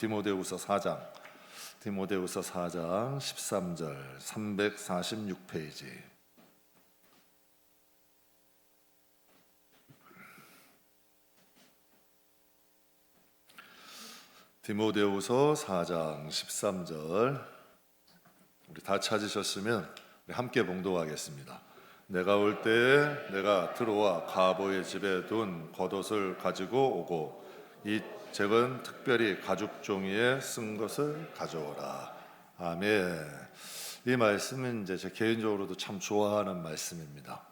디모데후서 4장 13절 346페이지. 디모데후서 4장 13절, 우리 다 찾으셨으면 우리 함께 봉독하겠습니다. 내가 올 때 내가 트로아 가보의 집에 둔 겉옷을 가지고 오고 이 책은 특별히 가죽 종이에 쓴 것을 가져오라. 아멘. 이 말씀은 이제 제 개인적으로도 참 좋아하는 말씀입니다.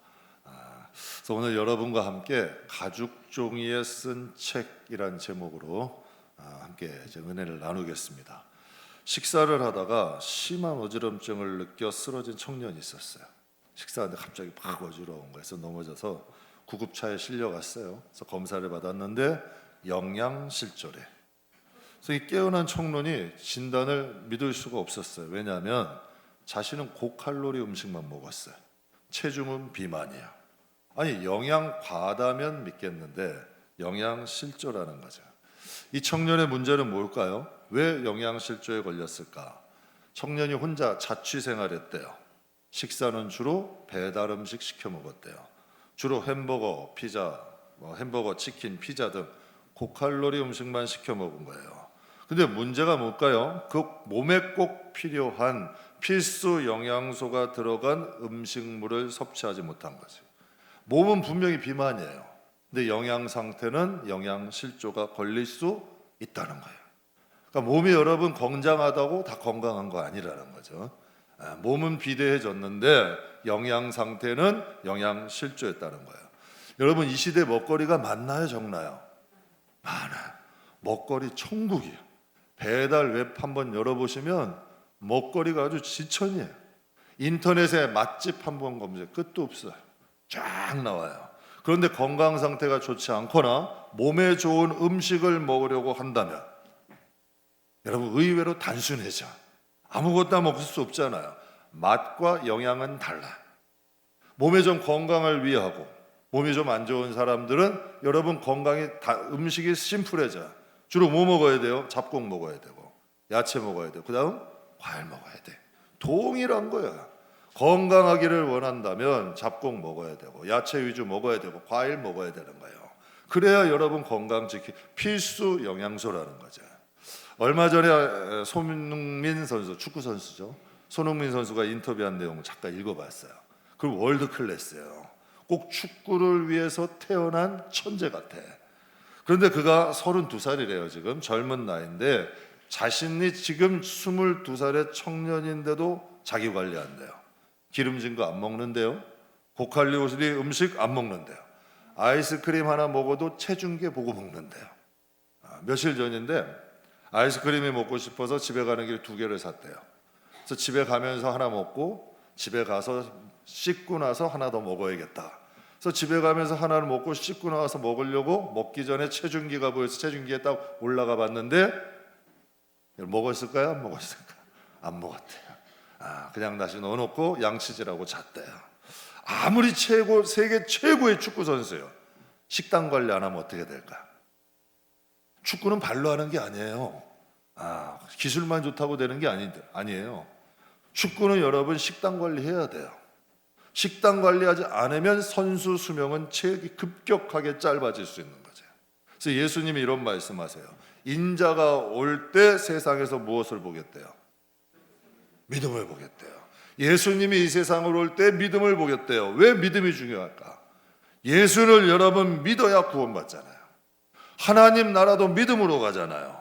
그래서 오늘 여러분과 함께 가죽 종이에 쓴 책이란 제목으로 함께 이제 은혜를 나누겠습니다. 식사를 하다가 심한 어지럼증을 느껴 쓰러진 청년이 있었어요. 식사하는데 갑자기 막 어지러운 거에서 넘어져서 구급차에 실려갔어요. 그래서 검사를 받았는데 영양실조래. 그래서 이 깨어난 청년이 진단을 믿을 수가 없었어요. 왜냐하면 자신은 고칼로리 음식만 먹었어요. 체중은 비만이야. 아니, 영양 과다면 믿겠는데 영양실조라는 거죠. 이 청년의 문제는 뭘까요? 왜 영양실조에 걸렸을까? 청년이 혼자 자취생활했대요. 식사는 주로 배달 음식 시켜 먹었대요. 주로 햄버거, 피자, 햄버거, 치킨, 피자 등 고칼로리 음식만 시켜 먹은 거예요. 근데 문제가 뭘까요? 그 몸에 꼭 필요한 필수 영양소가 들어간 음식물을 섭취하지 못한 거죠. 몸은 분명히 비만이에요. 근데 영양 상태는 영양실조가 걸릴 수 있다는 거예요. 그러니까 몸이 여러분 건장하다고 다 건강한 거 아니라는 거죠. 몸은 비대해졌는데 영양 상태는 영양실조였다는 거예요. 여러분, 이 시대 먹거리가 많나요, 적나요? 많아요. 먹거리 천국이에요. 배달 웹 한번 열어보시면 먹거리가 아주 지천이에요. 인터넷에 맛집 한번 검색, 끝도 없어요. 쫙 나와요. 그런데 건강 상태가 좋지 않거나 몸에 좋은 음식을 먹으려고 한다면 여러분, 의외로 단순해져. 아무것도 먹을 수 없잖아요. 맛과 영양은 달라. 몸에 좀 건강을 위하고 몸이 좀 안 좋은 사람들은 여러분 건강이 음식이 심플해져. 주로 뭐 먹어야 돼요? 잡곡 먹어야 되고 야채 먹어야 되고 그 다음 과일 먹어야 돼. 동일한 거야. 건강하기를 원한다면 잡곡 먹어야 되고 야채 위주 먹어야 되고 과일 먹어야 되는 거예요. 그래야 여러분 건강 지키 필수 영양소라는 거죠. 얼마 전에 손흥민 선수, 축구 선수죠. 손흥민 선수가 인터뷰한 내용을 잠깐 읽어봤어요. 그 월드 클래스예요. 꼭 축구를 위해서 태어난 천재 같아. 그런데 그가 32살이래요. 지금 젊은 나이인데 자신이 지금 22살의 청년인데도 자기 관리 안 돼요. 기름진 거 안 먹는데요. 고칼로리 음식 안 먹는데요. 아이스크림 하나 먹어도 체중계 보고 먹는데요. 며칠 전인데 아이스크림이 먹고 싶어서 집에 가는 길에 2개를 샀대요. 그래서 집에 가면서 하나 먹고 집에 가서 씻고 나서 하나 더 먹어야겠다. 그래서 집에 가면서 하나를 먹고 씻고 나서 먹으려고 먹기 전에 체중기가 보여서 체중기에 딱 올라가 봤는데 먹었을까요? 안 먹었을까? 안 먹었대요. 그냥 다시 넣어놓고 양치질하고 잤대요. 아무리 세계 최고의 축구 선수예요. 식단 관리 안 하면 어떻게 될까? 축구는 발로 하는 게 아니에요. 기술만 좋다고 되는 게 아니에요. 축구는 여러분 식단 관리해야 돼요. 식단 관리하지 않으면 선수 수명은 급격하게 짧아질 수 있는 거죠. 그래서 예수님이 이런 말씀하세요. 인자가 올 때 세상에서 무엇을 보겠대요? 믿음을 보겠대요. 예수님이 이 세상을 올 때 믿음을 보겠대요. 왜 믿음이 중요할까? 예수를 여러분 믿어야 구원받잖아요. 하나님 나라도 믿음으로 가잖아요.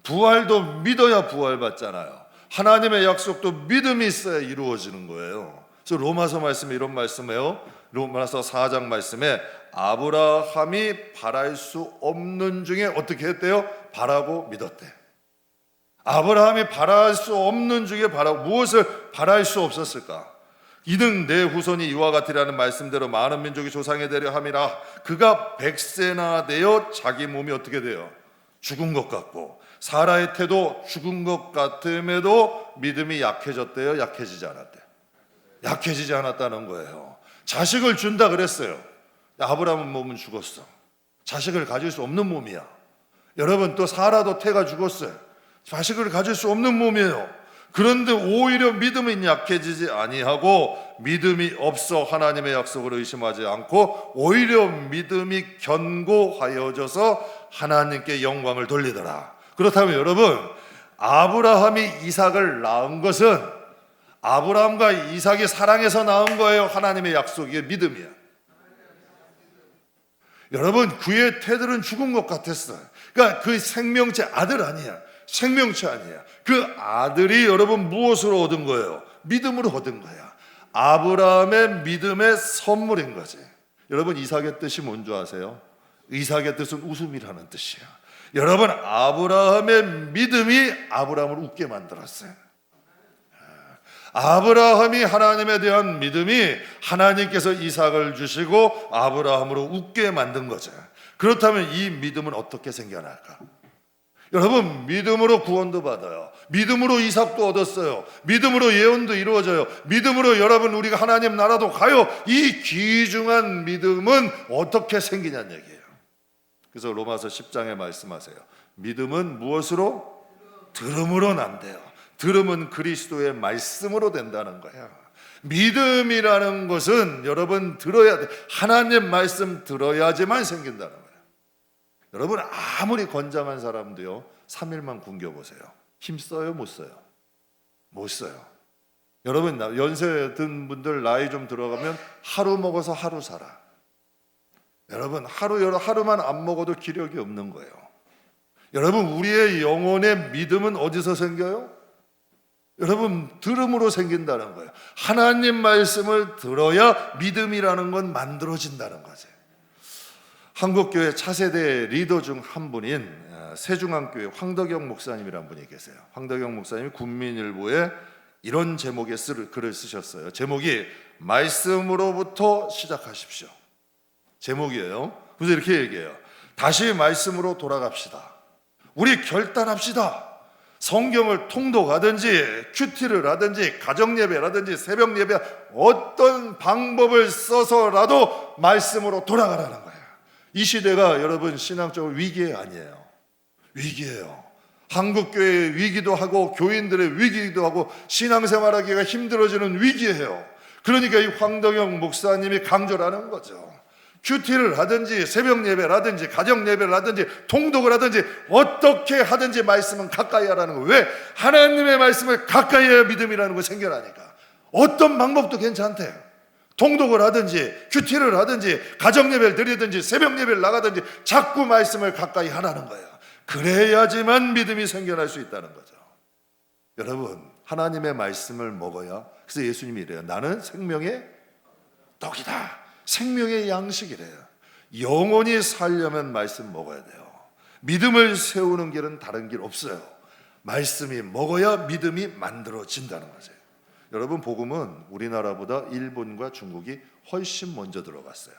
부활도 믿어야 부활받잖아요. 하나님의 약속도 믿음이 있어야 이루어지는 거예요. 그래서 로마서 말씀에 이런 말씀이에요. 로마서 4장 말씀에 아브라함이 바랄 수 없는 중에 어떻게 했대요? 바라고 믿었대. 아브라함이 바랄 수 없는 중에 바라고, 무엇을 바랄 수 없었을까? 이는 내 후손이 이와 같으라는 말씀대로 많은 민족이 조상이 되려 함이라. 그가 100세나 되어 자기 몸이 어떻게 돼요? 죽은 것 같고 사라의 태도 죽은 것 같음에도 믿음이 약해졌대요? 약해지지 않았대요? 약해지지 않았다는 거예요. 자식을 준다 그랬어요. 아브라함은 몸은 죽었어. 자식을 가질 수 없는 몸이야. 여러분, 또 사라도 태가 죽었어요. 자식을 가질 수 없는 몸이에요. 그런데 오히려 믿음이 약해지지 아니하고 믿음이 없어 하나님의 약속을 의심하지 않고 오히려 믿음이 견고하여져서 하나님께 영광을 돌리더라. 그렇다면 여러분, 아브라함이 이삭을 낳은 것은 아브라함과 이삭이 사랑해서 낳은 거예요? 하나님의 약속이 믿음이야. 여러분, 그의 태들은 죽은 것 같았어요. 그러니까 그 생명체 아들 아니야. 생명체 아니야. 그 아들이 여러분 무엇으로 얻은 거예요? 믿음으로 얻은 거야. 아브라함의 믿음의 선물인 거지. 여러분, 이삭의 뜻이 뭔지 아세요? 이삭의 뜻은 웃음이라는 뜻이야. 여러분, 아브라함의 믿음이 아브라함을 웃게 만들었어요. 아브라함이 하나님에 대한 믿음이 하나님께서 이삭을 주시고 아브라함으로 웃게 만든 거죠. 그렇다면 이 믿음은 어떻게 생겨날까? 여러분, 믿음으로 구원도 받아요. 믿음으로 이삭도 얻었어요. 믿음으로 예언도 이루어져요. 믿음으로 여러분 우리가 하나님 나라도 가요. 이 귀중한 믿음은 어떻게 생기냐는 얘기예요. 그래서 로마서 10장에 말씀하세요. 믿음은 무엇으로? 들음으로 난대요. 들음은 그리스도의 말씀으로 된다는 거야. 믿음이라는 것은 여러분 들어야 돼. 하나님 말씀 들어야지만 생긴다는 거야. 여러분, 아무리 건장한 사람도요 3일만 굶겨보세요. 힘써요? 못 써요? 못 써요. 여러분, 연세 든 분들 나이 좀 들어가면 하루 먹어서 하루 살아. 여러분, 하루만 안 먹어도 기력이 없는 거예요. 여러분, 우리의 영혼의 믿음은 어디서 생겨요? 여러분, 들음으로 생긴다는 거예요. 하나님 말씀을 들어야 믿음이라는 건 만들어진다는 거죠. 한국교회 차세대 리더 중 한 분인 세중앙교회 황덕영 목사님이라는 분이 계세요. 황덕영 목사님이 국민일보에 이런 제목의 글을 쓰셨어요. 제목이 말씀으로부터 시작하십시오. 제목이에요. 그래서 이렇게 얘기해요. 다시 말씀으로 돌아갑시다. 우리 결단합시다. 성경을 통독하든지 큐티를 하든지 가정예배라든지 새벽예배 어떤 방법을 써서라도 말씀으로 돌아가라는 거예요. 이 시대가 여러분 신앙적으로 위기에 아니에요. 위기예요. 한국교회의 위기도 하고 교인들의 위기도 하고 신앙생활하기가 힘들어지는 위기예요. 그러니까 이 황덕영 목사님이 강조를 하는 거죠. 큐티를 하든지 새벽 예배라든지 가정 예배를 하든지 통독을 하든지 어떻게 하든지 말씀은 가까이 하라는 거예요. 왜? 하나님의 말씀을 가까이 해야 믿음이라는 거 생겨나니까. 어떤 방법도 괜찮대. 통독을 하든지 큐티를 하든지 가정 예배를 드리든지 새벽 예배를 나가든지 자꾸 말씀을 가까이 하라는 거예요. 그래야지만 믿음이 생겨날 수 있다는 거죠. 여러분, 하나님의 말씀을 먹어야, 그래서 예수님이 이래요. 나는 생명의 떡이다. 생명의 양식이래요. 영원히 살려면 말씀 먹어야 돼요. 믿음을 세우는 길은 다른 길 없어요. 말씀이 먹어야 믿음이 만들어진다는 거죠. 여러분, 복음은 우리나라보다 일본과 중국이 훨씬 먼저 들어갔어요.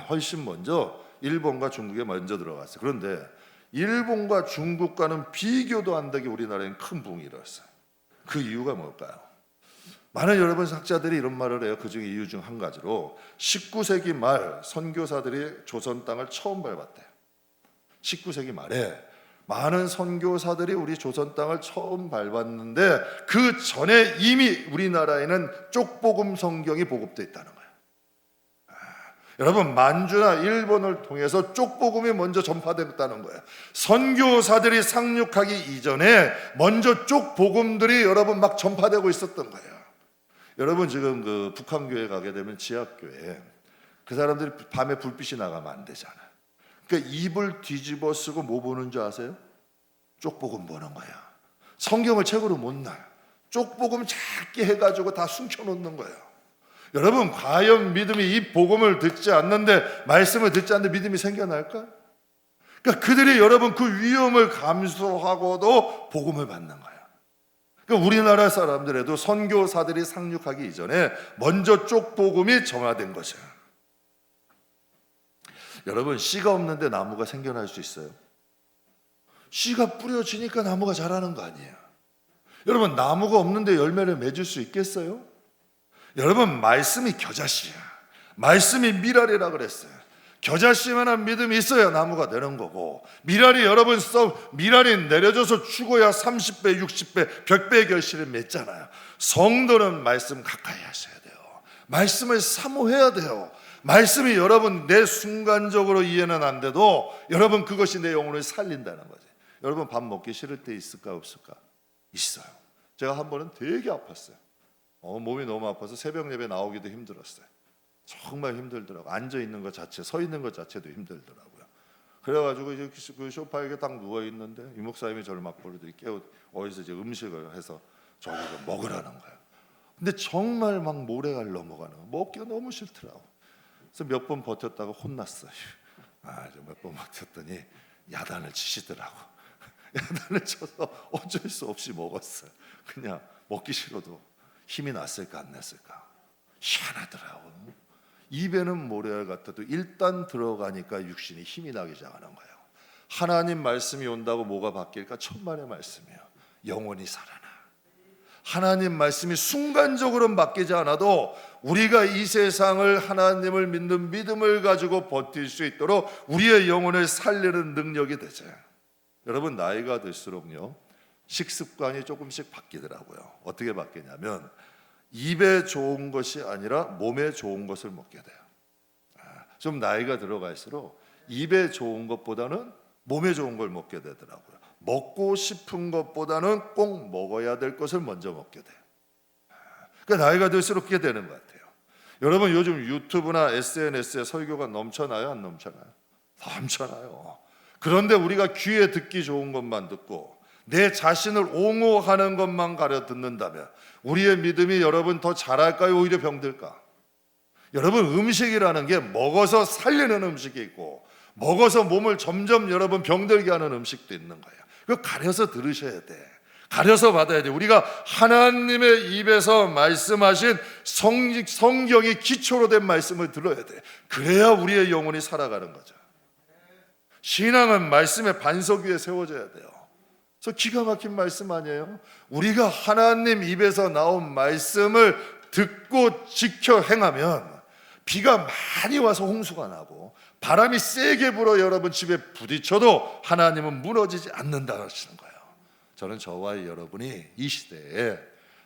훨씬 먼저 일본과 중국에 먼저 들어갔어요. 그런데 일본과 중국과는 비교도 안 되게 우리나라엔 큰 부흥이 일어났어요. 그 이유가 뭘까요? 많은 여러분 학자들이 이런 말을 해요. 그 중에 이유 중 한 가지로 19세기 말 선교사들이 조선 땅을 처음 밟았대요. 19세기 말에 많은 선교사들이 우리 조선 땅을 처음 밟았는데 그 전에 이미 우리나라에는 쪽복음 성경이 보급되어 있다는 거예요. 여러분, 만주나 일본을 통해서 쪽복음이 먼저 전파됐다는 거예요. 선교사들이 상륙하기 이전에 먼저 쪽복음들이 여러분 막 전파되고 있었던 거예요. 여러분, 지금 그 북한교회 가게 되면 지하교회 그 사람들이 밤에 불빛이 나가면 안 되잖아. 그러니까 입을 뒤집어 쓰고 뭐 보는 줄 아세요? 쪽복음 보는 거야. 성경을 책으로 못 놔요. 쪽복음 작게 해가지고 다 숨겨놓는 거예요. 여러분, 과연 믿음이 이 복음을 듣지 않는데, 말씀을 듣지 않는데 믿음이 생겨날까? 그러니까 그들이 여러분 그 위험을 감수하고도 복음을 받는 거예요. 그러니까 우리나라 사람들에도 선교사들이 상륙하기 이전에 먼저 쪽복음이 정화된 거죠. 여러분, 씨가 없는데 나무가 생겨날 수 있어요? 씨가 뿌려지니까 나무가 자라는 거 아니에요. 여러분, 나무가 없는데 열매를 맺을 수 있겠어요? 여러분, 말씀이 겨자씨야. 말씀이 미랄이라 그랬어요. 겨자씨만한 믿음이 있어야 나무가 되는 거고, 미랄이 여러분 미랄이 내려져서 죽어야 30배, 60배, 100배의 결실을 맺잖아요. 성도는 말씀 가까이 하셔야 돼요. 말씀을 사모해야 돼요. 말씀이 여러분 내 순간적으로 이해는 안 돼도 여러분 그것이 내 영혼을 살린다는 거지. 여러분 밥 먹기 싫을 때 있을까 없을까? 있어요. 제가 한 번은 되게 아팠어요. 몸이 너무 아파서 새벽 예배 나오기도 힘들었어요. 정말 힘들더라고. 앉아 있는 것 자체, 서 있는 것 자체도 힘들더라고요. 그래가지고 이제 그 소파에 딱 누워 있는데 이 목사님이 저를 막 부르더니 어디서 이제 음식을 해서 저기서 먹으라는 거예요. 근데 정말 막 모래가 넘어가는 거예요. 먹기가 너무 싫더라고. 그래서 몇 번 버텼다가 혼났어요. 몇 번 버텼더니 야단을 치시더라고. 야단을 쳐서 어쩔 수 없이 먹었어요. 그냥 먹기 싫어도 힘이 났을까 안 났을까. 희한하더라고. 입에는 모래 같아도 일단 들어가니까 육신이 힘이 나기 시작하는 거예요. 하나님 말씀이 온다고 뭐가 바뀔까? 천만의 말씀이에요. 영원히 살아나. 하나님 말씀이 순간적으로 바뀌지 않아도 우리가 이 세상을 하나님을 믿는 믿음을 가지고 버틸 수 있도록 우리의 영혼을 살리는 능력이 되죠. 여러분 나이가 들수록요 식습관이 조금씩 바뀌더라고요. 어떻게 바뀌냐면 입에 좋은 것이 아니라 몸에 좋은 것을 먹게 돼요. 좀 나이가 들어갈수록 입에 좋은 것보다는 몸에 좋은 걸 먹게 되더라고요. 먹고 싶은 것보다는 꼭 먹어야 될 것을 먼저 먹게 돼요. 그러니까 나이가 들수록 그렇게 되는 것 같아요. 여러분 요즘 유튜브나 SNS에 설교가 넘쳐나요? 안 넘쳐나요? 넘쳐나요. 그런데 우리가 귀에 듣기 좋은 것만 듣고 내 자신을 옹호하는 것만 가려 듣는다면 우리의 믿음이 여러분 더 자랄까요? 오히려 병들까? 여러분 음식이라는 게 먹어서 살리는 음식이 있고 먹어서 몸을 점점 여러분 병들게 하는 음식도 있는 거예요. 그거 가려서 들으셔야 돼. 가려서 받아야 돼. 우리가 하나님의 입에서 말씀하신 성경이 기초로 된 말씀을 들어야 돼. 그래야 우리의 영혼이 살아가는 거죠. 신앙은 말씀의 반석 위에 세워져야 돼요. 그래서 기가 막힌 말씀 아니에요? 우리가 하나님 입에서 나온 말씀을 듣고 지켜 행하면 비가 많이 와서 홍수가 나고 바람이 세게 불어 여러분 집에 부딪혀도 하나님은 무너지지 않는다 하시는 거예요. 저는 저와 여러분이 이 시대에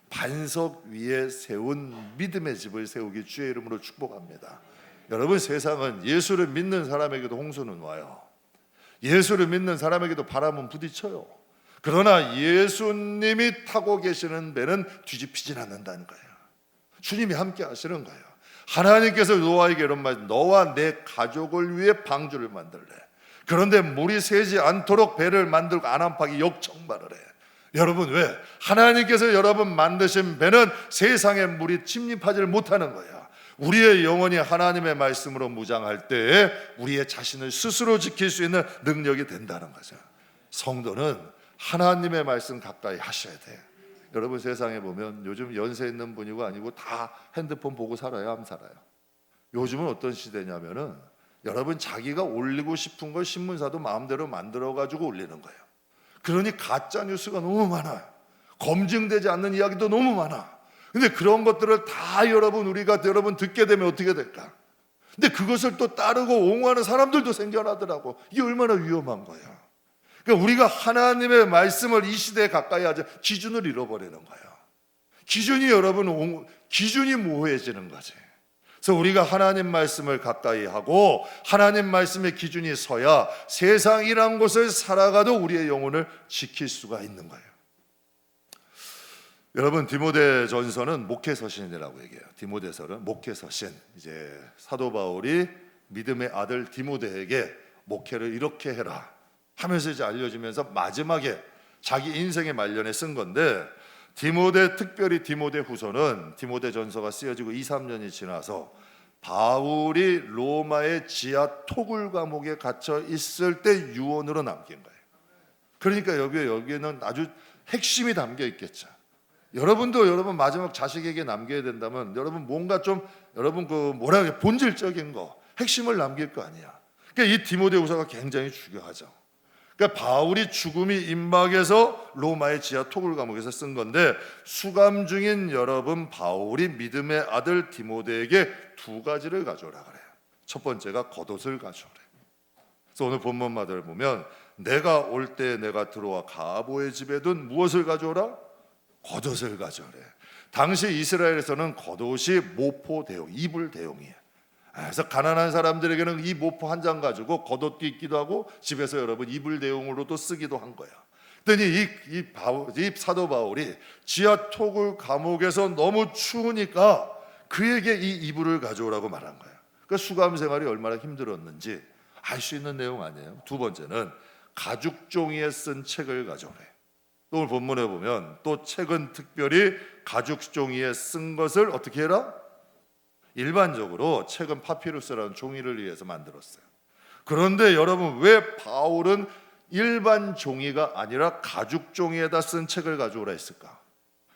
반석 위에 세운 믿음의 집을 세우기 주의 이름으로 축복합니다. 여러분 세상은 예수를 믿는 사람에게도 홍수는 와요. 예수를 믿는 사람에게도 바람은 부딪혀요. 그러나 예수님이 타고 계시는 배는 뒤집히진 않는다는 거예요. 주님이 함께 하시는 거예요. 하나님께서 노아에게 이런 말, 너와 내 가족을 위해 방주를 만들래. 그런데 물이 새지 않도록 배를 만들고 안압하기 역청말을 해. 여러분 왜? 하나님께서 여러분 만드신 배는 세상에 물이 침입하지를 못하는 거예요. 우리의 영혼이 하나님의 말씀으로 무장할 때에 우리의 자신을 스스로 지킬 수 있는 능력이 된다는 거죠. 성도는 하나님의 말씀 가까이 하셔야 돼요. 여러분 세상에 보면 요즘 연세 있는 분이고 아니고 다 핸드폰 보고 살아요? 안 살아요? 요즘은 어떤 시대냐면은 여러분 자기가 올리고 싶은 걸 신문사도 마음대로 만들어가지고 올리는 거예요. 그러니 가짜 뉴스가 너무 많아요. 검증되지 않는 이야기도 너무 많아. 근데 그런 것들을 다 우리가 듣게 되면 어떻게 될까? 근데 그것을 또 따르고 옹호하는 사람들도 생겨나더라고. 이게 얼마나 위험한 거야. 그러니까 우리가 하나님의 말씀을 이 시대에 가까이 하자 기준을 잃어버리는 거예요. 기준이 모호해지는 거지. 그래서 우리가 하나님 말씀을 가까이 하고 하나님 말씀의 기준이 서야 세상이란 곳을 살아가도 우리의 영혼을 지킬 수가 있는 거예요. 여러분 디모데전서는 목회서신이라고 얘기해요. 디모데서는 목회서신. 이제 사도 바울이 믿음의 아들 디모데에게 목회를 이렇게 해라 하면서 이제 알려주면서 마지막에 자기 인생의 말년에 쓴 건데, 특별히 디모데 후서는 디모데전서가 쓰여지고 2-3년이 지나서 바울이 로마의 지하 토굴 감옥에 갇혀 있을 때 유언으로 남긴 거예요. 그러니까 여기에는 아주 핵심이 담겨 있겠죠. 여러분도 여러분 마지막 자식에게 남겨야 된다면 여러분 뭔가 좀 본질적인 거, 핵심을 남길 거 아니야. 그러니까 이 디모데후서가 굉장히 중요하죠. 그러니까 바울이 죽음이 임박해서 로마의 지하 토굴 감옥에서 쓴 건데, 수감 중인 여러분 바울이 믿음의 아들 디모데에게 2가지를 가져오라 그래요. 첫 번째가 겉옷을 가져오래. 그래서 오늘 본문마다를 보면 내가 올 때 내가 들어와 가보의 집에 둔 무엇을 가져오라? 겉옷을 가져오래. 당시 이스라엘에서는 겉옷이 모포 대용, 이불 대용이에요. 그래서 가난한 사람들에게는 이 모포 한 장 가지고 겉옷도 입기도 하고 집에서 여러분 이불 대용으로도 쓰기도 한 거야. 그랬더니 이 사도 바울이 지하 토굴 감옥에서 너무 추우니까 그에게 이 이불을 가져오라고 말한 거야. 그러니까 수감 생활이 얼마나 힘들었는지 알 수 있는 내용 아니에요. 두 번째는 가죽 종이에 쓴 책을 가져오래. 오늘 본문에 보면 또 책은 특별히 가죽 종이에 쓴 것을 어떻게 해라? 일반적으로 책은 파피루스라는 종이를 위해서 만들었어요. 그런데 여러분 왜 바울은 일반 종이가 아니라 가죽 종이에다 쓴 책을 가져오라 했을까?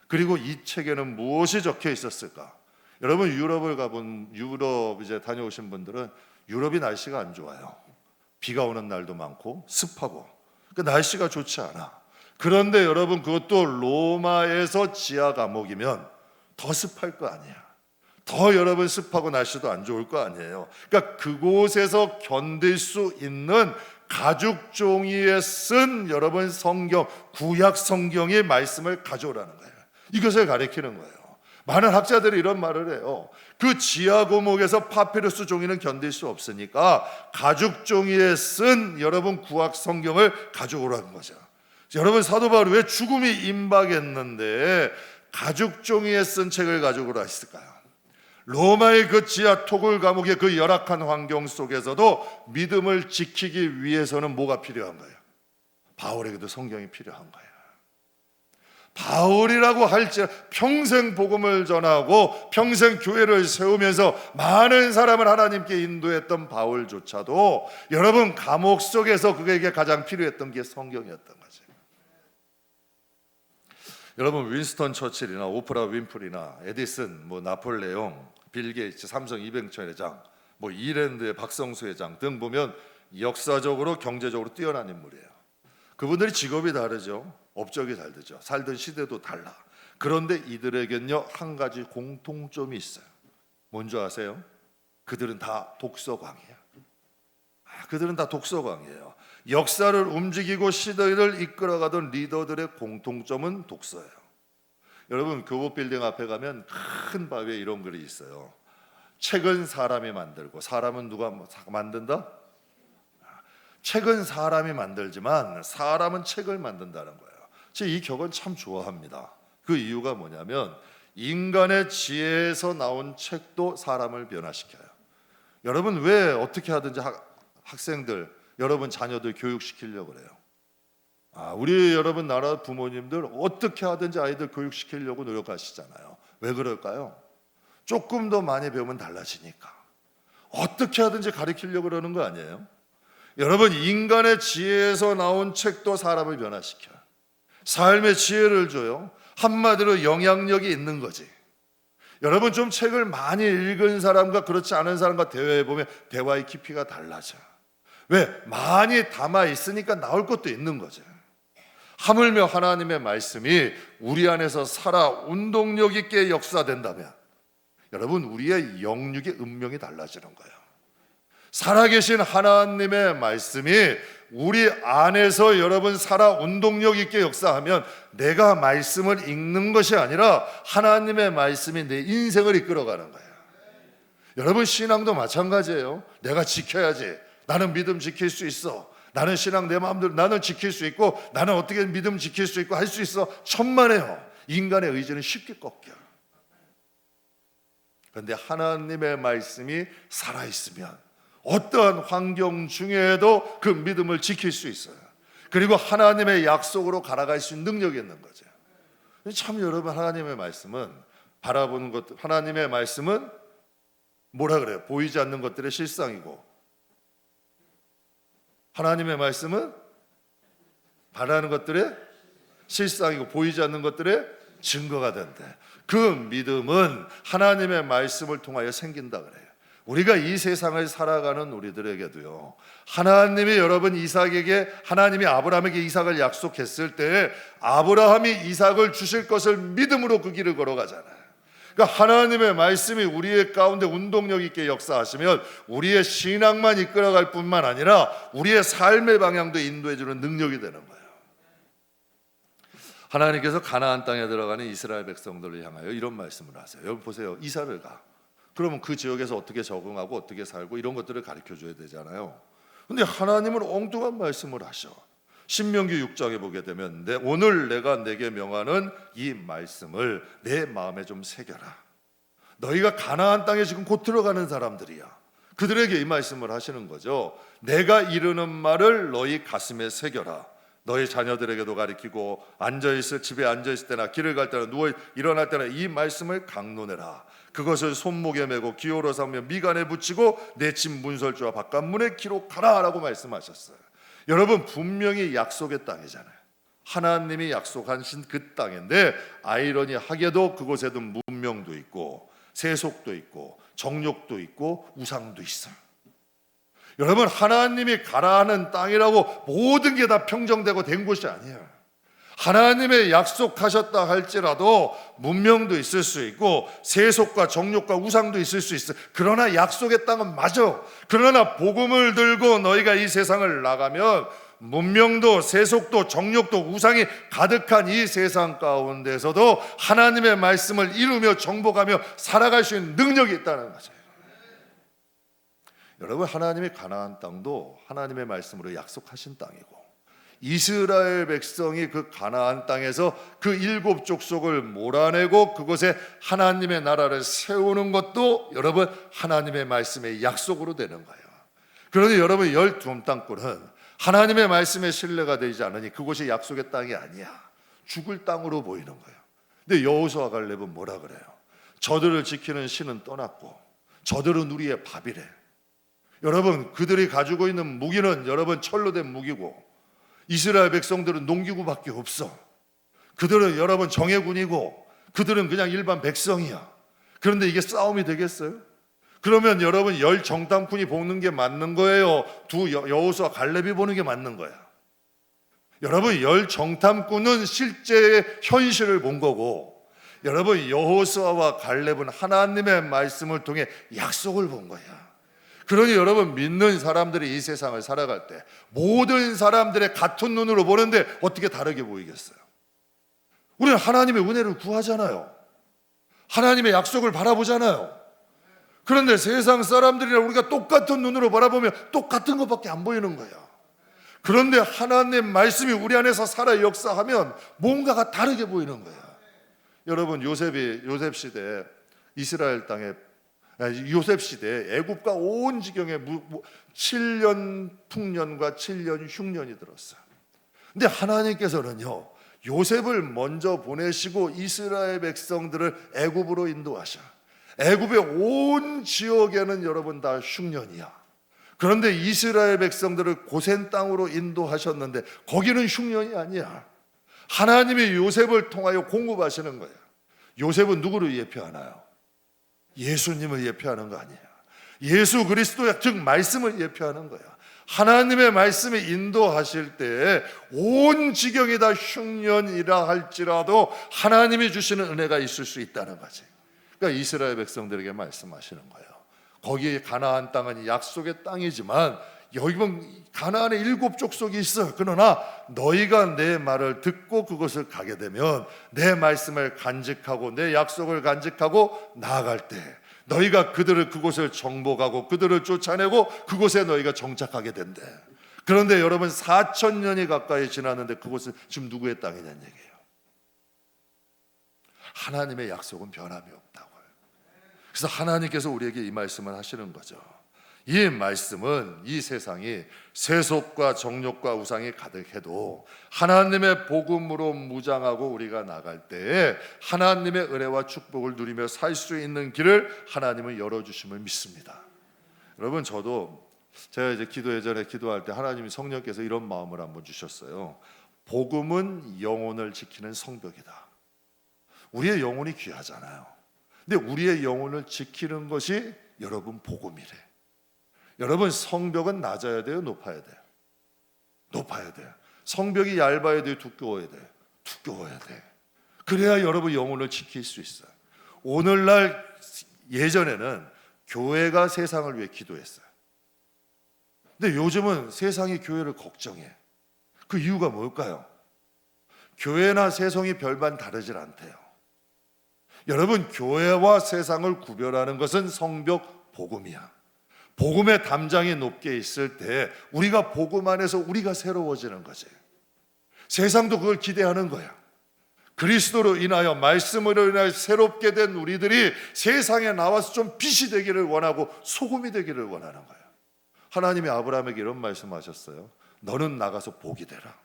그리고 이 책에는 무엇이 적혀 있었을까? 여러분 유럽 이제 다녀오신 분들은 유럽이 날씨가 안 좋아요. 비가 오는 날도 많고 습하고 그 날씨가 좋지 않아. 그런데 여러분 그것도 로마에서 지하 감옥이면 더 습할 거 아니야. 더 여러분 습하고 날씨도 안 좋을 거 아니에요. 그러니까 그곳에서 견딜 수 있는 가죽 종이에 쓴 여러분 성경, 구약 성경의 말씀을 가져오라는 거예요. 이것을 가리키는 거예요. 많은 학자들이 이런 말을 해요. 그 지하 고목에서 파피루스 종이는 견딜 수 없으니까 가죽 종이에 쓴 여러분 구약 성경을 가져오라는 거죠. 여러분 사도 바울이 왜 죽음이 임박했는데 가죽 종이에 쓴 책을 가져오라 했을까요? 로마의 그 지하 토굴 감옥의 그 열악한 환경 속에서도 믿음을 지키기 위해서는 뭐가 필요한 거예요? 바울에게도 성경이 필요한 거예요. 바울이라고 할지 평생 복음을 전하고 평생 교회를 세우면서 많은 사람을 하나님께 인도했던 바울조차도 여러분 감옥 속에서 그에게 가장 필요했던 게 성경이었던 거죠. 여러분 윈스턴 처칠이나 오프라 윈프리나 에디슨, 나폴레옹, 빌 게이츠, 삼성 이병철 회장, 이랜드의 박성수 회장 등 보면 역사적으로 경제적으로 뛰어난 인물이에요. 그분들이 직업이 다르죠. 업적이 다르죠. 살던 시대도 달라. 그런데 이들에겐요 한 가지 공통점이 있어요. 뭔지 아세요? 그들은 다 독서광이에요. 그들은 다 독서광이에요. 역사를 움직이고 시대를 이끌어가던 리더들의 공통점은 독서예요. 여러분 교보 빌딩 앞에 가면 큰 바위에 이런 글이 있어요. 책은 사람이 만들고 사람은 누가 만든다? 책은 사람이 만들지만 사람은 책을 만든다는 거예요. 제가 이 격은 참 좋아합니다. 그 이유가 뭐냐면 인간의 지혜에서 나온 책도 사람을 변화시켜요. 여러분 왜 어떻게 하든지 학생들, 여러분 자녀들 교육시키려고 그래요? 우리 여러분 나라 부모님들 어떻게 하든지 아이들 교육시키려고 노력하시잖아요. 왜 그럴까요? 조금 더 많이 배우면 달라지니까. 어떻게 하든지 가르치려고 그러는 거 아니에요? 여러분 인간의 지혜에서 나온 책도 사람을 변화시켜요. 삶의 지혜를 줘요. 한마디로 영향력이 있는 거지. 여러분 좀 책을 많이 읽은 사람과 그렇지 않은 사람과 대화해보면 대화의 깊이가 달라져요. 왜? 많이 담아 있으니까 나올 것도 있는 거죠. 하물며 하나님의 말씀이 우리 안에서 살아 운동력 있게 역사된다면 여러분 우리의 영육의 운명이 달라지는 거예요. 살아계신 하나님의 말씀이 우리 안에서 여러분 살아 운동력 있게 역사하면 내가 말씀을 읽는 것이 아니라 하나님의 말씀이 내 인생을 이끌어가는 거예요. 여러분 신앙도 마찬가지예요. 내가 지켜야지. 나는 믿음 지킬 수 있어. 나는 신앙 내 마음대로 나는 지킬 수 있고 나는 어떻게 믿음 지킬 수 있고 할 수 있어. 천만에요. 인간의 의지는 쉽게 꺾여. 그런데 하나님의 말씀이 살아있으면 어떠한 환경 중에도 그 믿음을 지킬 수 있어요. 그리고 하나님의 약속으로 갈아갈 수 있는 능력이 있는 거죠. 참 여러분 하나님의 말씀은 바라보는 것, 하나님의 말씀은 뭐라 그래요? 보이지 않는 것들의 실상이고 하나님의 말씀은 바라는 것들의 실상이고 보이지 않는 것들의 증거가 된대. 그 믿음은 하나님의 말씀을 통하여 생긴다 그래요. 우리가 이 세상을 살아가는 우리들에게도요 하나님이 여러분 이삭에게 하나님이 아브라함에게 이삭을 약속했을 때 아브라함이 이삭을 주실 것을 믿음으로 그 길을 걸어가잖아요. 그러니까 그러니까 하나님의 말씀이 우리의 가운데 운동력 있게 역사하시면 우리의 신앙만 이끌어갈 뿐만 아니라 우리의 삶의 방향도 인도해주는 능력이 되는 거예요. 하나님께서 가나안 땅에 들어가는 이스라엘 백성들을 향하여 이런 말씀을 하세요. 여러분 보세요. 이사를 가. 그러면 그 지역에서 어떻게 적응하고 어떻게 살고 이런 것들을 가르쳐줘야 되잖아요. 근데 하나님은 엉뚱한 말씀을 하셔. 신명기 6장에 보게 되면 오늘 내가 내게 명하는 이 말씀을 내 마음에 좀 새겨라. 너희가 가나안 땅에 지금 곧 들어가는 사람들이야. 그들에게 이 말씀을 하시는 거죠. 내가 이르는 말을 너희 가슴에 새겨라. 너희 자녀들에게도 가르치고 집에 앉아있을 때나 길을 갈 때나 누워 일어날 때나 이 말씀을 강론해라. 그것을 손목에 메고 기호로 삼으며 미간에 붙이고 내 집 문설주와 바깥문에 기록하라 라고 말씀하셨어요. 여러분 분명히 약속의 땅이잖아요. 하나님이 약속하신 그 땅인데 아이러니하게도 그곳에도 문명도 있고 세속도 있고 정욕도 있고 우상도 있어요. 여러분 하나님이 가라하는 땅이라고 모든 게 다 평정되고 된 곳이 아니에요. 하나님의 약속하셨다 할지라도 문명도 있을 수 있고 세속과 정욕과 우상도 있을 수 있어요. 그러나 약속의 땅은 맞아. 그러나 복음을 들고 너희가 이 세상을 나가면 문명도 세속도 정욕도 우상이 가득한 이 세상 가운데서도 하나님의 말씀을 이루며 정복하며 살아갈 수 있는 능력이 있다는 거죠. 여러분 하나님의 가나안 땅도 하나님의 말씀으로 약속하신 땅이고 이스라엘 백성이 그 가나안 땅에서 그 7 족속을 몰아내고 그곳에 하나님의 나라를 세우는 것도 여러분 하나님의 말씀의 약속으로 되는 거예요. 그런데 여러분 12 땅굴은 하나님의 말씀에 신뢰가 되지 않으니 그곳이 약속의 땅이 아니야. 죽을 땅으로 보이는 거예요. 근데 여호수아 갈렙은 뭐라 그래요? 저들을 지키는 신은 떠났고 저들은 우리의 밥이래. 여러분 그들이 가지고 있는 무기는 여러분 철로 된 무기고 이스라엘 백성들은 농기구밖에 없어. 그들은 여러분 정예군이고 그들은 그냥 일반 백성이야. 그런데 이게 싸움이 되겠어요? 그러면 여러분 10 정탐꾼이 보는 게 맞는 거예요? 2 여호수아 갈렙이 보는 게 맞는 거야? 여러분 10 정탐꾼은 실제의 현실을 본 거고 여러분 여호수아와 갈렙은 하나님의 말씀을 통해 약속을 본 거야. 그러니 여러분 믿는 사람들이 이 세상을 살아갈 때 모든 사람들의 같은 눈으로 보는데 어떻게 다르게 보이겠어요? 우리는 하나님의 은혜를 구하잖아요. 하나님의 약속을 바라보잖아요. 그런데 세상 사람들이랑 우리가 똑같은 눈으로 바라보면 똑같은 것밖에 안 보이는 거예요. 그런데 하나님 말씀이 우리 안에서 살아 역사하면 뭔가가 다르게 보이는 거예요. 여러분 요셉 시대에 이스라엘 땅에 요셉 시대에 애굽과 온 지경에 7년 풍년과 7년 흉년이 들었어요. 근데 하나님께서는요 요셉을 먼저 보내시고 이스라엘 백성들을 애굽으로 인도하셔. 애굽의 온 지역에는 여러분 다 흉년이야. 그런데 이스라엘 백성들을 고센 땅으로 인도하셨는데 거기는 흉년이 아니야. 하나님이 요셉을 통하여 공급하시는 거예요. 요셉은 누구를 예표하나요? 예수님을 예표하는 거 아니에요. 예수 그리스도 즉 말씀을 예표하는 거예요. 하나님의 말씀이 인도하실 때 온 지경이 다 흉년이라 할지라도 하나님이 주시는 은혜가 있을 수 있다는 거지. 그러니까 이스라엘 백성들에게 말씀하시는 거예요. 거기에 가나안 땅은 약속의 땅이지만 여기 보면 가나안에 7 족속이 있어. 그러나 너희가 내 말을 듣고 그것을 가게 되면 내 말씀을 간직하고 내 약속을 간직하고 나아갈 때 너희가 그곳을 정복하고 그들을 쫓아내고 그곳에 너희가 정착하게 된대. 그런데 여러분 4,000년이 가까이 지났는데 그곳은 지금 누구의 땅이냐는 얘기예요. 하나님의 약속은 변함이 없다고요. 그래서 하나님께서 우리에게 이 말씀을 하시는 거죠. 이 말씀은 이 세상이 세속과 정욕과 우상이 가득해도 하나님의 복음으로 무장하고 우리가 나갈 때에 하나님의 은혜와 축복을 누리며 살 수 있는 길을 하나님은 열어주심을 믿습니다. 여러분 제가 이제 예전에 기도할 때 하나님이 성령께서 이런 마음을 한번 주셨어요. 복음은 영혼을 지키는 성벽이다. 우리의 영혼이 귀하잖아요. 근데 우리의 영혼을 지키는 것이 여러분 복음이래. 여러분 성벽은 낮아야 돼요? 높아야 돼요? 높아야 돼요. 성벽이 얇아야 돼요? 두꺼워야 돼요? 두꺼워야 돼. 그래야 여러분 영혼을 지킬 수 있어요. 오늘날 예전에는 교회가 세상을 위해 기도했어요. 근데 요즘은 세상이 교회를 걱정해. 그 이유가 뭘까요? 교회나 세상이 별반 다르질 않대요. 여러분, 교회와 세상을 구별하는 것은 성벽 복음이야. 복음의 담장이 높게 있을 때 우리가 복음 안에서 우리가 새로워지는 거지. 세상도 그걸 기대하는 거야. 그리스도로 인하여, 말씀으로 인하여 새롭게 된 우리들이 세상에 나와서 좀 빛이 되기를 원하고 소금이 되기를 원하는 거예요. 하나님이 아브라함에게 이런 말씀하셨어요. 너는 나가서 복이 되라.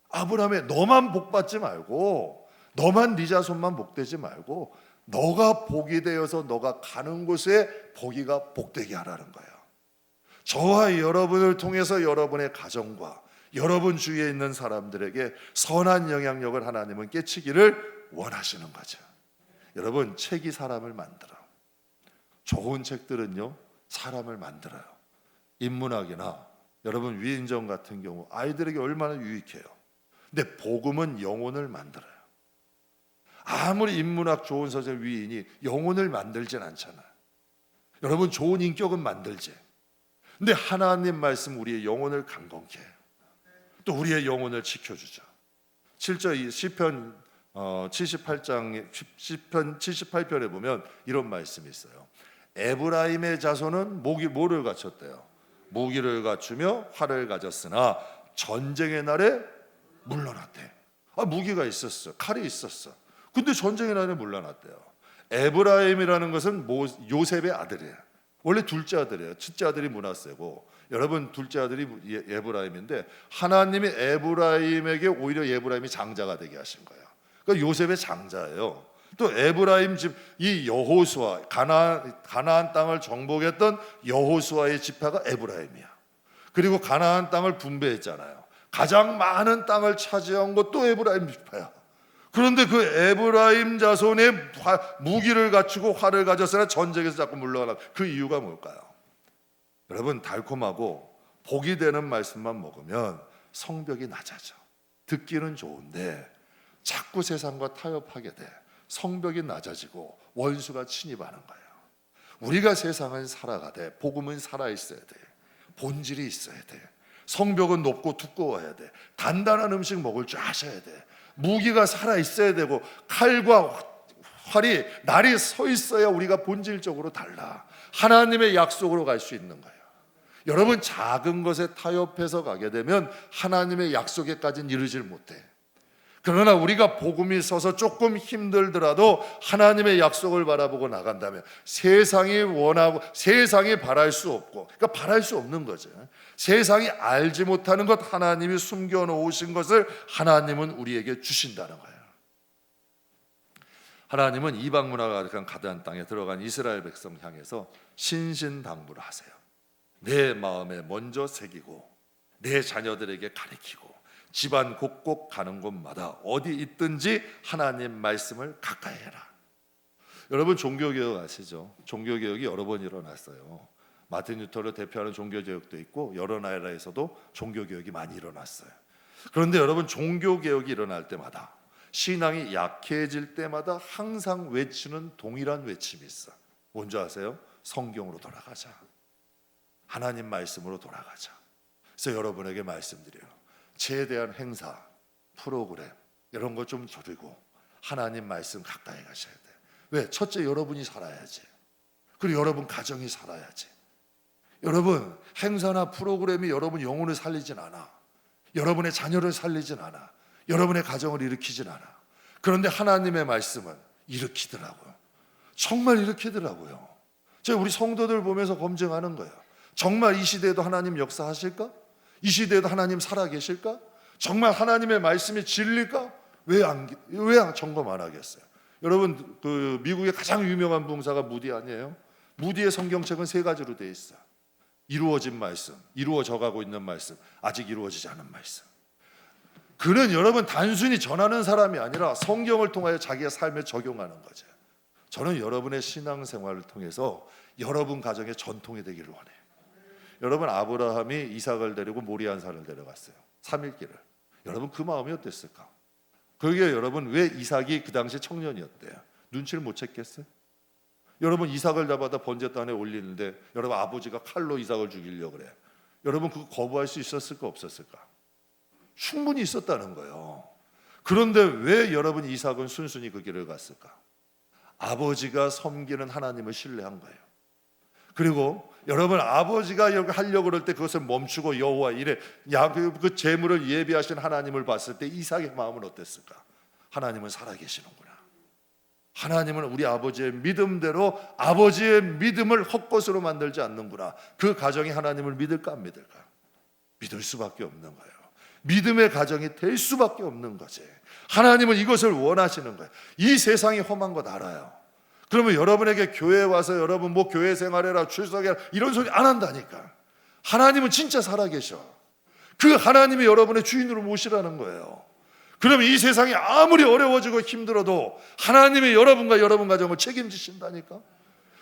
아브라함에 너만 복받지 말고, 너만 네 자손만 복되지 말고, 너가 복이 되어서 너가 가는 곳에 복이가 복되게 하라는 거예요. 저와 여러분을 통해서 여러분의 가정과 여러분 주위에 있는 사람들에게 선한 영향력을 하나님은 끼치기를 원하시는 거죠. 여러분, 책이 사람을 만들어. 좋은 책들은요, 사람을 만들어요. 인문학이나 여러분 위인전 같은 경우 아이들에게 얼마나 유익해요. 근데 복음은 영혼을 만들어요. 아무리 인문학 좋은 서적 위인이 영혼을 만들진 않잖아요. 여러분, 좋은 인격은 만들지. 근데 하나님 말씀 우리의 영혼을 강건케 해요. 또 우리의 영혼을 지켜주죠. 7절 시편 78장 시편 78편에 보면 이런 말씀이 있어요. 에브라임의 자손은 뭐를 갖췄대요? 무기를 갖추며 활을 가졌으나 전쟁의 날에 물러났대. 무기가 있었어, 칼이 있었어. 근데 전쟁의 날에 물러났대요. 에브라임이라는 것은 요셉의 아들이에요. 원래 둘째 아들이에요. 첫째 아들이 므낫세고, 여러분 둘째 아들이 에브라임인데 하나님이 에브라임에게 오히려 에브라임이 장자가 되게 하신 거예요. 그러니까 요셉의 장자예요. 또 에브라임 집, 이 여호수아, 가나안 땅을 정복했던 여호수아의 지파가 에브라임이야. 그리고 가나안 땅을 분배했잖아요. 가장 많은 땅을 차지한 것도 에브라임 지파야. 그런데 그 에브라임 자손의 무기를 갖추고 활을 가졌으나 전쟁에서 자꾸 물러가라. 그 이유가 뭘까요? 여러분, 달콤하고 복이 되는 말씀만 먹으면 성벽이 낮아져. 듣기는 좋은데 자꾸 세상과 타협하게 돼. 성벽이 낮아지고 원수가 침입하는 거예요. 우리가 세상을 살아가되 복음은 살아있어야 돼. 본질이 있어야 돼. 성벽은 높고 두꺼워야 돼. 단단한 음식 먹을 줄 아셔야 돼. 무기가 살아있어야 되고 칼과 활이 날이 서 있어야 우리가 본질적으로 달라. 하나님의 약속으로 갈 수 있는 거예요. 여러분, 작은 것에 타협해서 가게 되면 하나님의 약속에까지는 이르질 못해. 그러나 우리가 복음이 서서 조금 힘들더라도 하나님의 약속을 바라보고 나간다면 세상이 원하고 세상이 바랄 수 없고, 그러니까 바랄 수 없는 거죠. 세상이 알지 못하는 것, 하나님이 숨겨놓으신 것을 하나님은 우리에게 주신다는 거예요. 하나님은 이방 문화가 가득한 가나안 땅에 들어간 이스라엘 백성 향해서 신신당부를 하세요. 내 마음에 먼저 새기고 내 자녀들에게 가르치고 집안 곳곳 가는 곳마다 어디 있든지 하나님 말씀을 가까이 해라. 여러분, 종교개혁 아시죠? 종교개혁이 여러 번 일어났어요. 마틴 루터를 대표하는 종교개혁도 있고 여러 나라에서도 종교개혁이 많이 일어났어요. 그런데 여러분, 종교개혁이 일어날 때마다, 신앙이 약해질 때마다 항상 외치는 동일한 외침이 있어. 뭔지 아세요? 성경으로 돌아가자. 하나님 말씀으로 돌아가자. 그래서 여러분에게 말씀드려요. 죄에 대한 행사, 프로그램 이런 거 좀 줄이고 하나님 말씀 가까이 가셔야 돼. 왜? 첫째, 여러분이 살아야지. 그리고 여러분 가정이 살아야지. 여러분, 행사나 프로그램이 여러분 영혼을 살리진 않아. 여러분의 자녀를 살리진 않아. 여러분의 가정을 일으키진 않아. 그런데 하나님의 말씀은 일으키더라고요. 정말 일으키더라고요. 제가 우리 성도들 보면서 검증하는 거예요. 정말 이 시대에도 하나님 역사하실까? 이 시대에도 하나님 살아계실까? 정말 하나님의 말씀이 진리일까? 왜 점검 안 하겠어요? 여러분, 그 미국의 가장 유명한 봉사가 무디 아니에요? 무디의 성경책은 3가지로 되어 있어요. 이루어진 말씀, 이루어져 가고 있는 말씀, 아직 이루어지지 않은 말씀. 그는 여러분 단순히 전하는 사람이 아니라 성경을 통하여 자기의 삶에 적용하는 거죠. 저는 여러분의 신앙생활을 통해서 여러분 가정의 전통이 되기를 원해요. 여러분, 아브라함이 이삭을 데리고 모리안산을 데려갔어요. 3일길을. 여러분, 그 마음이 어땠을까? 그게 여러분, 왜 이삭이 그 당시 청년이었대요? 눈치를 못 챘겠어요? 여러분 이삭을 잡아다 번제단에 올리는데 여러분 아버지가 칼로 이삭을 죽이려고 그래. 여러분 그거 거부할 수 있었을까 없었을까? 충분히 있었다는 거예요. 그런데 왜 여러분 이삭은 순순히 그 길을 갔을까? 아버지가 섬기는 하나님을 신뢰한 거예요. 그리고 여러분 아버지가 하려고 그럴 때 그것을 멈추고 여호와 이래 그 제물을 예비하신 하나님을 봤을 때 이삭의 마음은 어땠을까? 하나님은 살아계시는구나. 하나님은 우리 아버지의 믿음대로 아버지의 믿음을 헛것으로 만들지 않는구나. 그 가정이 하나님을 믿을까 안 믿을까? 믿을 수밖에 없는 거예요. 믿음의 가정이 될 수밖에 없는 거지. 하나님은 이것을 원하시는 거예요. 이 세상이 험한 것 알아요. 그러면 여러분에게 교회에 와서 여러분 뭐 교회 생활해라 출석해라 이런 소리 안 한다니까. 하나님은 진짜 살아계셔. 그 하나님이 여러분의 주인으로 모시라는 거예요. 그러면 이 세상이 아무리 어려워지고 힘들어도 하나님이 여러분과 여러분 가정을 책임지신다니까.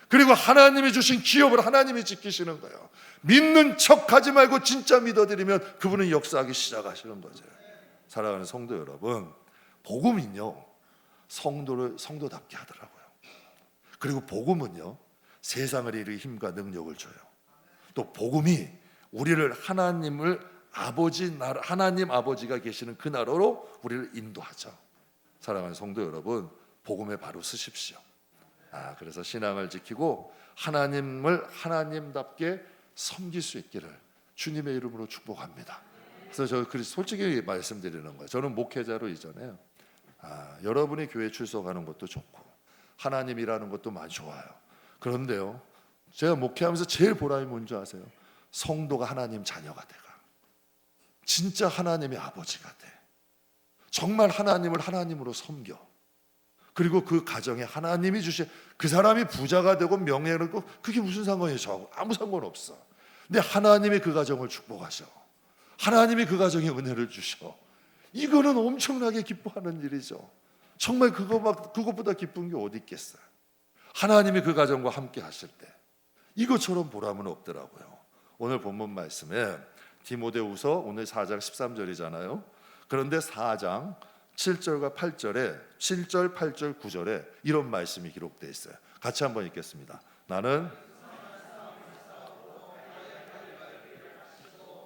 그리고 하나님이 주신 기업을 하나님이 지키시는 거예요. 믿는 척하지 말고 진짜 믿어드리면 그분은 역사하기 시작하시는 거죠. 사랑하는 성도 여러분, 복음은요 성도를 성도답게 하더라고요. 그리고 복음은요 세상을 이룰 힘과 능력을 줘요. 또 복음이 우리를 하나님 아버지가 계시는 그 나라로 우리를 인도하죠. 사랑하는 성도 여러분, 복음에 바로 서십시오. 그래서 신앙을 지키고 하나님을 하나님답게 섬길 수 있기를 주님의 이름으로 축복합니다. 그래서 저 솔직히 말씀드리는 거예요. 저는 목회자로 이전에요. 여러분이 교회 출석하는 것도 좋고 하나님이라는 것도 많이 좋아요. 그런데요, 제가 목회하면서 제일 보람이 뭔지 아세요? 성도가 하나님 자녀가 돼가. 진짜 하나님의 아버지가 돼. 정말 하나님을 하나님으로 섬겨. 그리고 그 가정에 하나님이 주신 그 사람이 부자가 되고 명예를 얻고 그게 무슨 상관이에요? 저하고 아무 상관없어. 근데 하나님이 그 가정을 축복하셔. 하나님이 그 가정에 은혜를 주셔. 이거는 엄청나게 기뻐하는 일이죠. 정말 그것보다 기쁜 게 어디 있겠어요? 하나님이 그 가정과 함께 하실 때 이것처럼 보람은 없더라고요. 오늘 본문 말씀에 디모데후서 오늘 4장 13절이잖아요. 그런데 4장 7절과 8절에 7절, 8절, 9절에 이런 말씀이 기록되어 있어요. 같이 한번 읽겠습니다. 나는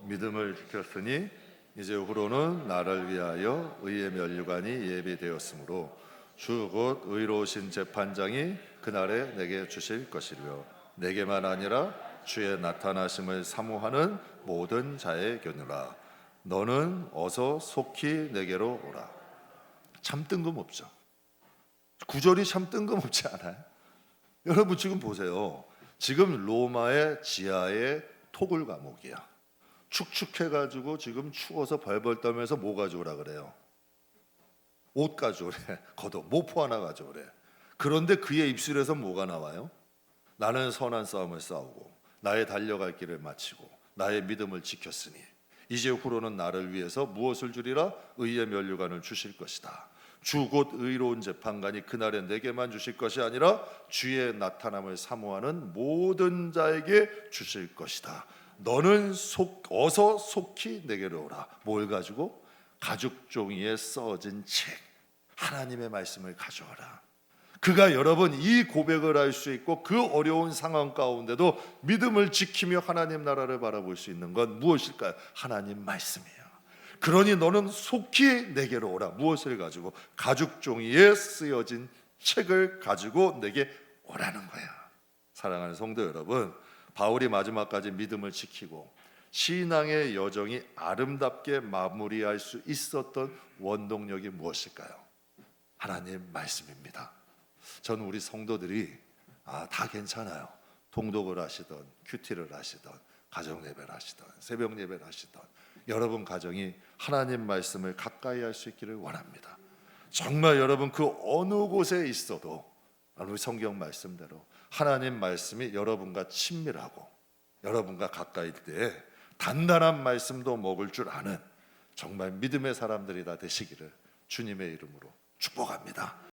믿음을 지켰으니 이제 후로는 나를 위하여 의의 면류관이 예비되었으므로 주 곧 의로우신 재판장이 그날에 내게 주실 것이며 내게만 아니라 주의 나타나심을 사모하는 모든 자의 견우라. 너는 어서 속히 내게로 오라. 참 뜬금없죠. 구절이 참 뜬금없지 않아요? 여러분 지금 보세요. 지금 로마의 지하에 토굴 감옥이야. 축축해가지고 지금 추워서 벌벌 떨면서 뭐 가져오라 그래요? 옷 가져오래. 겉옷 모포 하나 가져오래. 그런데 그의 입술에서 뭐가 나와요? 나는 선한 싸움을 싸우고 나의 달려갈 길을 마치고 나의 믿음을 지켰으니 이제 후로는 나를 위해서 무엇을 주리라? 의의 면류관을 주실 것이다. 주 곧 의로운 재판관이 그날에 내게만 주실 것이 아니라 주의 나타남을 사모하는 모든 자에게 주실 것이다. 너는 어서 속히 내게로 오라. 뭘 가지고? 가죽 종이에 써진 책, 하나님의 말씀을 가져와라. 그가 여러분 이 고백을 할 수 있고 그 어려운 상황 가운데도 믿음을 지키며 하나님 나라를 바라볼 수 있는 건 무엇일까요? 하나님 말씀이에요. 그러니 너는 속히 내게로 오라. 무엇을 가지고? 가죽 종이에 쓰여진 책을 가지고 내게 오라는 거야. 사랑하는 성도 여러분, 바울이 마지막까지 믿음을 지키고 신앙의 여정이 아름답게 마무리할 수 있었던 원동력이 무엇일까요? 하나님 말씀입니다. 저는 우리 성도들이 다 괜찮아요. 통독을 하시던 큐티를 하시던 가정 예배를 하시던 새벽 예배를 하시던 여러분 가정이 하나님 말씀을 가까이 할 수 있기를 원합니다. 정말 여러분 그 어느 곳에 있어도 우리 성경 말씀대로 하나님 말씀이 여러분과 친밀하고 여러분과 가까이 때 단단한 말씀도 먹을 줄 아는 정말 믿음의 사람들이 다 되시기를 주님의 이름으로 축복합니다.